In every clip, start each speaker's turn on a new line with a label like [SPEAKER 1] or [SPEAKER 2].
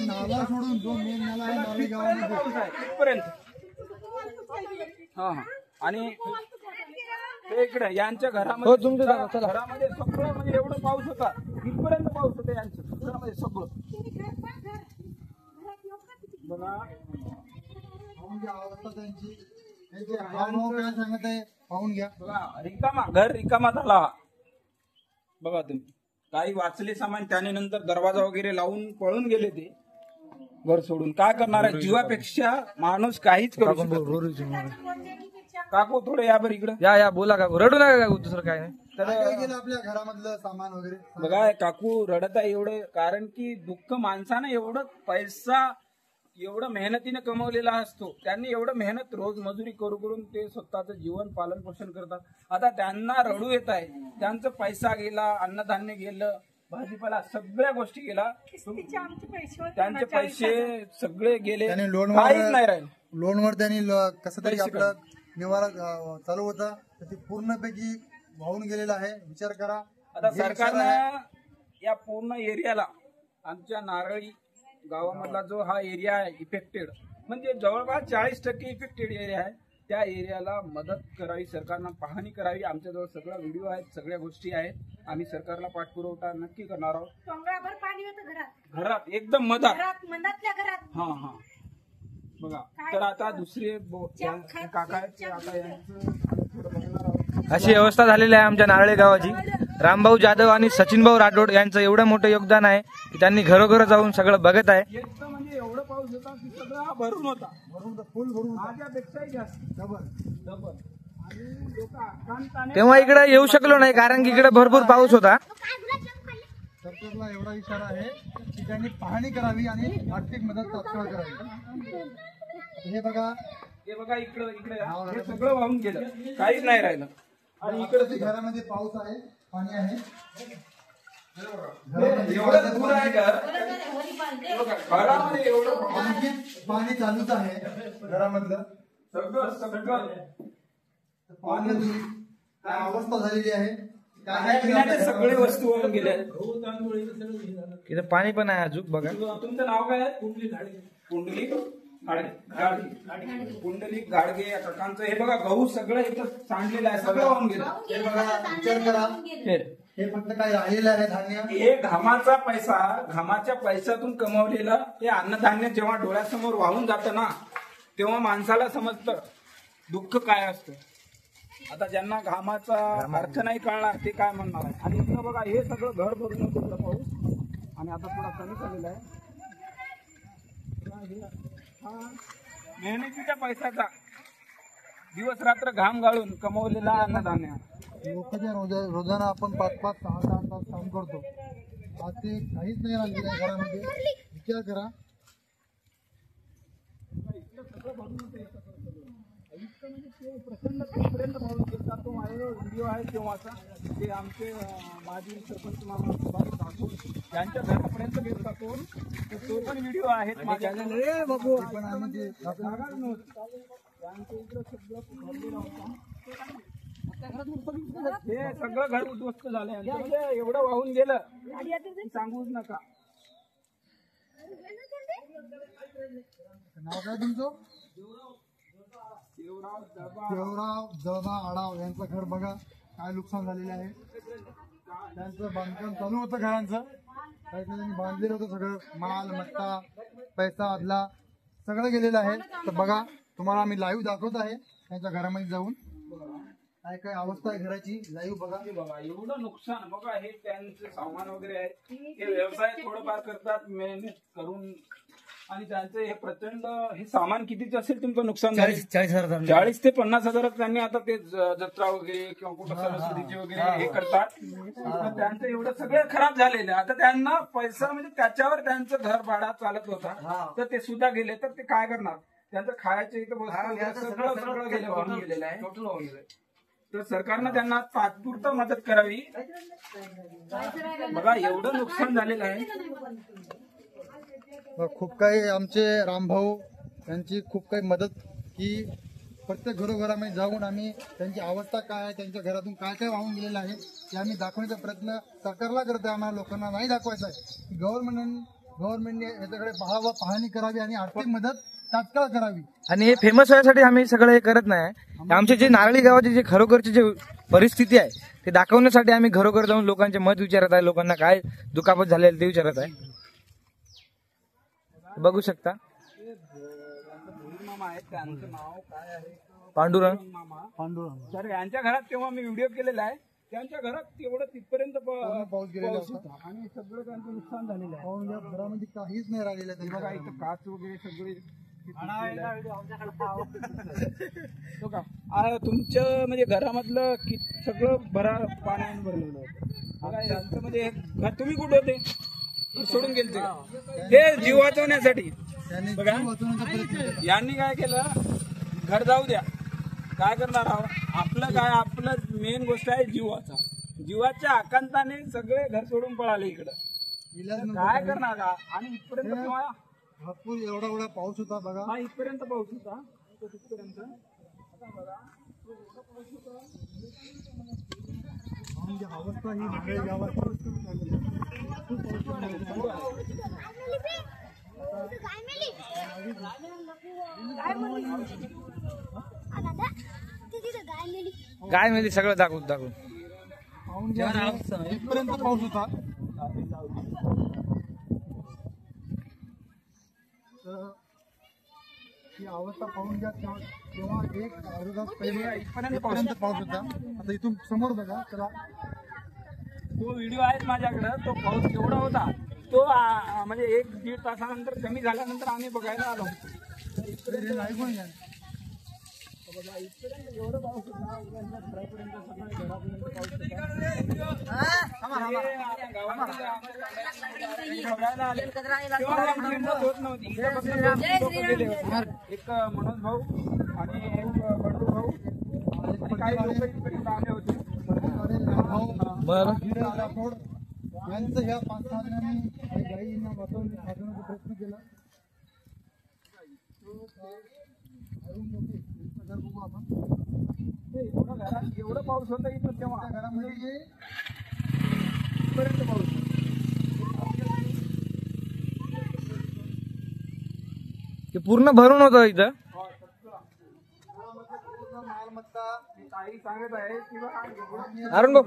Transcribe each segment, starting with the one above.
[SPEAKER 1] नाला सोडून जो मेन नाला आहे मालेगावामध्ये
[SPEAKER 2] तिथपर्यंत. हा हा. आणि ते इकडे यांच्या घरामध्ये घरामध्ये सगळं म्हणजे एवढं पाऊस होता, इथपर्यंत पाऊस होता यांच्या घरामध्ये सगळं. बघा
[SPEAKER 1] अवस्था त्यांची काय सांगत आहे पाहून घ्या.
[SPEAKER 2] बघा रिकामा, घर रिकामा झाला. बघा तुम्ही, काही वाचले सामान त्याने नंतर दरवाजा वगैरे लावून पळून गेले ते घर सोडून. काय करणार आहे, जीवापेक्षा माणूस काहीच करू शकत नाही. काकू थोडे या बरं इकडे
[SPEAKER 3] या बोला काकू, रडू नका काकू, दुसरं काय नाही.
[SPEAKER 1] तर गेलं आपल्या घरामधलं सामान वगैरे.
[SPEAKER 2] बघा काकू रडत आहे एवढं, कारण की दुःख माणसानं एवढं पैसा एवढं मेहनतीने कमवलेला असतो. त्यांनी एवढं मेहनत रोज मजुरी करून ते स्वतःचं जीवन पालन पोषण करतात. आता त्यांना रडू येत आहे, त्यांचा पैसा गेला, अन्नधान्य गेलं, भाजीपाला सगळ्या गोष्टी गेला, त्यांचे पैसे सगळे गेले, काहीच नाही राहिले.
[SPEAKER 1] लोनवर त्यांनी कसं तरी आपलं निवारा चालू होता, तर ते पूर्णपैकी वाहून गेलेला आहे. विचार करा.
[SPEAKER 2] आता सरकारनं या पूर्ण एरियाला, आमच्या नारळी गावामधला जो हा एरिया आहे इफेक्टेड, म्हणजे जवळपास 40% इफेक्टेड एरिया आहे, त्या एरियाला मदत करावी, सरकारनं पाहणी करावी. आमच्याजवळ सगळा व्हिडिओ आहेत, सगळ्या गोष्टी आहेत. आम्ही सरकारला पाठपुरवठा नक्की करणार आहोत.
[SPEAKER 4] पाणी होतं
[SPEAKER 2] घरात एकदम मधातल्या
[SPEAKER 4] घरात.
[SPEAKER 2] हा हा. बघा तर आता दुसरे काका आहेत ते आता यांचं थोडं बघणार आहोत.
[SPEAKER 3] अशी अवस्था झालेली आहे आमच्या नारळे गावाची. रामभाऊ जाधव आणि सचिनभाऊ राठोड यांचं एवढं मोठं योगदान आहे की त्यांनी घरोघर जाऊन सगळं बघत आहे.
[SPEAKER 2] एकदम म्हणजे एवढं पाऊस होता की सगळं भरून होता, फुल भरून, माझ्यापेक्षाही जास्त डबल. आणि लोक
[SPEAKER 3] तेव्हा इकडे येऊ शकलो नाही, कारण की इकडे भरपूर पाऊस होता.
[SPEAKER 1] सरकारला एवढा इशारा आहे की त्यांनी पाहणी करावी आणि आर्थिक मदत तात्काळ करावी. हे बघा
[SPEAKER 2] इकडे हे सगळं वाहून गेलं, काहीच नाही राहिलं.
[SPEAKER 1] आणि इकडे घरामध्ये पाऊस आहे, पाणी आहे.
[SPEAKER 2] एवढं दूर आहे घरामध्ये, एवढं
[SPEAKER 1] पाणी चालूच आहे घरामधलं.
[SPEAKER 2] सगळं
[SPEAKER 1] पाण्याची अवस्था झालेली आहे.
[SPEAKER 2] सगळे वस्तू वाहून गेल्या.
[SPEAKER 3] इथं पाणी पण आहे अजून. बघा
[SPEAKER 2] तुमचं नाव काय आहे? पुंडलिक गाडगे या काकांचं. हे बघा गहू सगळं इथं सांडलेलं आहे, सगळं वाहून गेलं.
[SPEAKER 1] हे बघा, विचार करा, हे फक्त काय राहिलेलं आहे धान्य.
[SPEAKER 2] हे घामाचा पैसा, घामाच्या पैशातून कमवलेलं हे अन्नधान्य जेव्हा डोळ्यासमोर वाहून जातं ना, तेव्हा माणसाला समजतं दुःख काय असतं. आता ज्यांना घामाचा अर्थ नाही कळणार ते काय म्हणणार आहे. आणि इथं बघा हे सगळं घर भरून होतं पाऊस, आणि आता थोडा कमी झालेला आहे. हा मेहनतीच्या पैशाचा दिवस रात्र घाम गाळून कमवलेला अन्नधान्य.
[SPEAKER 1] लोकांच्या रोजाना आपण 5-5, 6-6 तास काम करतो, आज ते काहीच नाही राहिलेलं आहे घरामध्ये. विचार करा.
[SPEAKER 2] प्रचंड तिथपर्यंत पाऊस गेला. तो व्हिडिओ आहे तेव्हाचा, ते आमचे माजी सरपंच मामा यांच्या घरापर्यंत गेला तो पण व्हिडिओ आहे माझ्या चॅनल.
[SPEAKER 1] पण आम्ही ते
[SPEAKER 2] हे सगळं घर उद्ध्वस्त झालं, एवढं वाहून गेलं सांगूच नका.
[SPEAKER 1] नाव काय तुमचं? देवराव जळबा आडाव यांचं घर बघा काय नुकसान झालेलं आहे. त्यांचं बांधकाम चालू होतं घरांचं, त्यांनी बांधलेलं होतं सगळं, माल मत्ता पैसा अदला सगळं गेलेलं आहे. तर बघा तुम्हाला आम्ही लाईव्ह दाखवत आहे त्यांच्या घरामध्ये जाऊन काय काय अवस्था आहे घराची. लाईव्ह बघा.
[SPEAKER 2] एवढं नुकसान बघा. हे त्यांचे सामान वगैरे आहे, ते व्यवसाय थोडंफार करतात मेहनत करून, आणि त्यांचं हे प्रचंड हे सामान कितीच असेल तुमचं नुकसान? 40 ते 50 हजार. त्यांनी आता ते जत्रा वगैरे किंवा कुठं सरस्वतीचे वगैरे हे करतात, त्यांचं एवढं सगळं खराब झालेलं आहे. आता त्यांना पैसा म्हणजे त्याच्यावर त्यांचं घर भाडा चालत होता, तर ते सुद्धा गेले. तर ते काय करणार? त्यांचं खायचं इथं सगळं गेलं, वाहून गेलेलं आहे. तर सरकारनं त्यांना तात्पुरतं मदत करावी. बघा एवढं नुकसान झालेलं आहे.
[SPEAKER 1] खूप काही आमचे रामभाऊ यांची खूप काही मदत की प्रत्येक घरोघरामध्ये जाऊन आम्ही त्यांची अवस्था काय आहे, त्यांच्या घरातून काय काय वाहून गेलेलं आहे ते आम्ही दाखवण्याचा प्रयत्न सरकारला करत आहे. आम्हाला लोकांना नाही दाखवायचा आहे. गव्हर्नमेंट गव्हर्नमेंटने याच्याकडे पाहणी करावी आणि आर्थिक मदत तात्काळ करावी.
[SPEAKER 3] आणि हे फेमस व्हायसाठी आम्ही सगळं हे करत नाही. आमचे जे नारळी गावाची जे खरोखरची जे परिस्थिती आहे ते दाखवण्यासाठी आम्ही घरोघर जाऊन लोकांचे मत विचारत आहे, लोकांना काय दुखापत झालेली ते विचारत आहे. बघू शकता
[SPEAKER 2] मामा आहेत, त्यांचं नाव काय आहे?
[SPEAKER 3] पांडुरंग
[SPEAKER 2] पांडुरंग. तर यांच्या घरात तेव्हा मी व्हिडिओ केलेला आहे. त्यांच्या घरात तेवढं तिथपर्यंत
[SPEAKER 1] पाऊस गेलेला
[SPEAKER 2] पाऊस होता आणि सगळं त्यांचं नुकसान झालेलं आहे.
[SPEAKER 1] पाहून घ्या, घरामध्ये काहीच नाही राहिलेलं आहे.
[SPEAKER 2] बघा इथं काच वगैरे सगळे तो का तुमचं म्हणजे घरामधलं सगळं पाण्याने भरलेलं होतं. बघा यांचं म्हणजे तुम्ही कुठे होते? सोडून गेलते का? हे जीव वाचवण्यासाठी
[SPEAKER 1] त्यांनी
[SPEAKER 2] बघा.
[SPEAKER 1] जीव वाचवण्याचा प्रयत्न केला.
[SPEAKER 2] यांनी काय केलं, घर जाऊ द्या, काय करणार आहोत आपलं काय, आपलं मेन गोष्ट आहे जीवाचा. जीवाच्या आकांताने सगळे घर सोडून पळाले इकडं.
[SPEAKER 1] इलाज नव्हता
[SPEAKER 2] काय
[SPEAKER 1] काही.
[SPEAKER 2] करणार आणि इथपर्यंत केव्हा?
[SPEAKER 1] भरपूर एवढा पाऊस होता बघा.
[SPEAKER 2] हा इथपर्यंत पाऊस होता तो तिथपर्यंत. आता बघा
[SPEAKER 1] म्हणजे अवस्था ही नारळी गावाची खूप
[SPEAKER 3] गाय मेली सगळं दाखवून
[SPEAKER 1] पाहून घ्या. इथपर्यंत पाऊस होता. तर ही अवस्था पाहून घ्या. तेव्हा एक अर्धा तास पहिले इथपर्यंत पाऊस होता. आता इथून समोर बघा. चला
[SPEAKER 2] तो व्हिडिओ आहे माझ्याकडे. तो पाऊस केवढा होता तो म्हणजे 1-1.5 तासानंतर कमी झाल्यानंतर आम्ही बघायला आलो.
[SPEAKER 1] ऐकून घ्या.
[SPEAKER 2] बघा इथपर्यंत एवढं पाऊस होता, घरापर्यंत सगळ्या घरापर्यंत पाऊस होता. आता गावामध्ये बघायला आले तेव्हा आमची हिंमत होत नव्हती. इथे फक्त 2 लोकं गेले होते. एक मनोज भाऊ आणि एक बंडू भाऊ आणि काही लोक इथपर्यंत आले होते.
[SPEAKER 3] बरं.
[SPEAKER 1] यांचं ह्या 5-6 जणांनी गायींना वाचवण्याचा प्रयत्न केला. बघू आपण
[SPEAKER 2] एवढं पाऊस होता इथं तेव्हा
[SPEAKER 1] घरामध्ये
[SPEAKER 2] इथपर्यंत पाऊस.
[SPEAKER 3] ते पूर्ण भरून होतं इथं.
[SPEAKER 1] मालमत्ता
[SPEAKER 2] ताई सांगत आहे की
[SPEAKER 3] अरुण भाऊ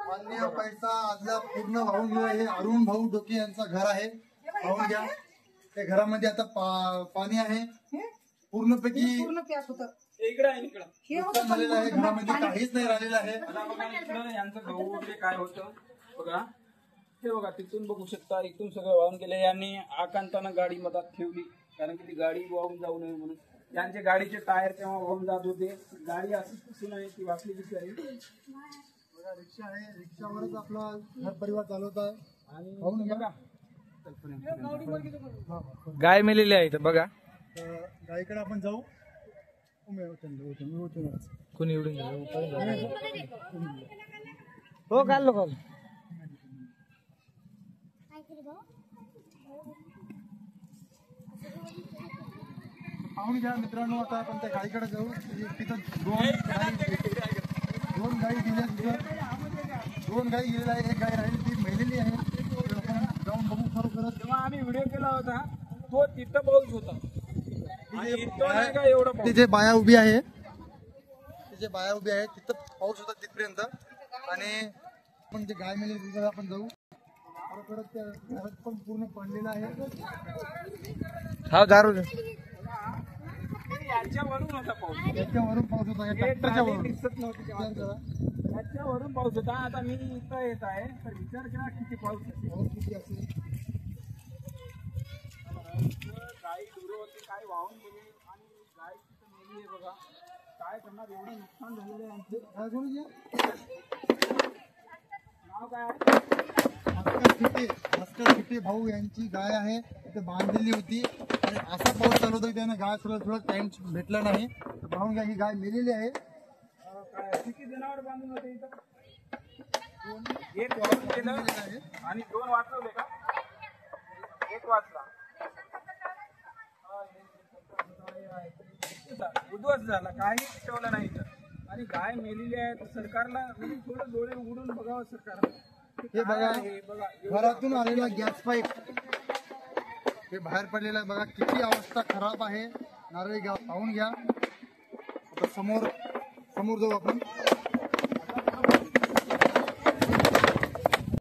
[SPEAKER 1] मान्य पैसा आजला पूर्ण वाहून गेला. हे अरुण भाऊ डोके यांचं घर आहे. पाहून घ्या. त्या घरामध्ये आता पाणी आहे. पूर्णपैकी
[SPEAKER 2] इकडं आहे इकडं
[SPEAKER 1] नुकसान झालेलं आहे. घरामध्ये काहीच नाही राहिलेलं आहे.
[SPEAKER 2] आता बघा इकडं यांचं गहू वगैरे काय होतं बघा. हे बघा तिथून बघू शकता. इथून सगळं वाहून गेले. यांनी आकांतानं गाडी मधात ठेवली कारण की ती गाडी वाहून जाऊ नये म्हणून. यांचे गाडीचे टायर तेव्हा वाहून जात होते. गाडी अशी कुठून आहे ती वाचली बिचारी.
[SPEAKER 1] बघा रिक्षा आहे. रिक्षावरच आपला घर परिवार चालवत आहे.
[SPEAKER 2] आणि
[SPEAKER 1] पाहून घ्या.
[SPEAKER 2] बघा
[SPEAKER 3] गाय मेलेली आहे इथं बघा.
[SPEAKER 1] तर गाईकडे आपण जाऊ.
[SPEAKER 3] कोणी एवढून हो काढलो कॉल.
[SPEAKER 1] पाहून घ्या मित्रांनो. आता आपण त्या गाईकडे जाऊ. तिथं 2 गाई दिल्या. तिथं 2 गाई गेलेल्या आहे. 1 गाय राहिली ती मेलेली आहे. आपण जाऊन बघू खरोखरच.
[SPEAKER 2] जेव्हा आम्ही व्हिडिओ केला होता तो तिथं पाऊस होता. आणि इथं नाही का एवढा पाऊस.
[SPEAKER 1] तिथे बाया उभी आहे. तिथं पाऊस होता तिथपर्यंत. आणि आपण जे गाय मेलेली तिथं आपण जाऊ. खरोखरच त्या घरात पण पूर्ण पडलेलं आहे.
[SPEAKER 3] हा दारू
[SPEAKER 2] याच्यावरून होता पाऊस.
[SPEAKER 1] त्याच्यावरून पाऊस होता. या
[SPEAKER 2] हे
[SPEAKER 1] ट्रॅक्टरच्या
[SPEAKER 2] ट्रॉली
[SPEAKER 1] वरून.
[SPEAKER 2] दिसत नव्हती तेव्हा.
[SPEAKER 1] विचार करा.
[SPEAKER 2] याच्यावरून पाऊस होता. आता मी इथं येत आहे तर विचार करा किती पाऊस असेल.
[SPEAKER 1] पाऊस किती असेल.
[SPEAKER 2] गाई दूरवरती काय वाहून गेले आणि गाय तिथं मेली आहे बघा. काय करणार एवढं नुकसान झालेलं आहे आमचं.
[SPEAKER 1] काय करू घ्या.
[SPEAKER 2] नाव काय आहे?
[SPEAKER 1] भास्कर शिटे भाऊ यांची गाय आहे. तिथे बांधलेली होती आणि असा पाऊस चालू होता की त्याने गाय थोडा टाइम भेटला नाही. तर पाहून घ्या. ही गाय मेलेली आहे.
[SPEAKER 2] काय किती जनावर बांधून होते इथं? 1 वाहून गेलं आणि 2 वाचवले का? 1 वाचला. उद्ध्वस्त झाला. काहीच ठेवलं नाही इथं. आणि गाय मेलेली आहे तर सरकारला म्हणजे थोडं डोळे उघडून बघावं सरकारला.
[SPEAKER 1] हे बघा
[SPEAKER 2] हे बघा
[SPEAKER 1] घरातून आलेला गॅस पाईप हे बाहेर पडलेलं आहे बघा, किती अवस्था खराब आहे नारळी गाव. पाहून घ्या. आता समोर जाऊ आपण.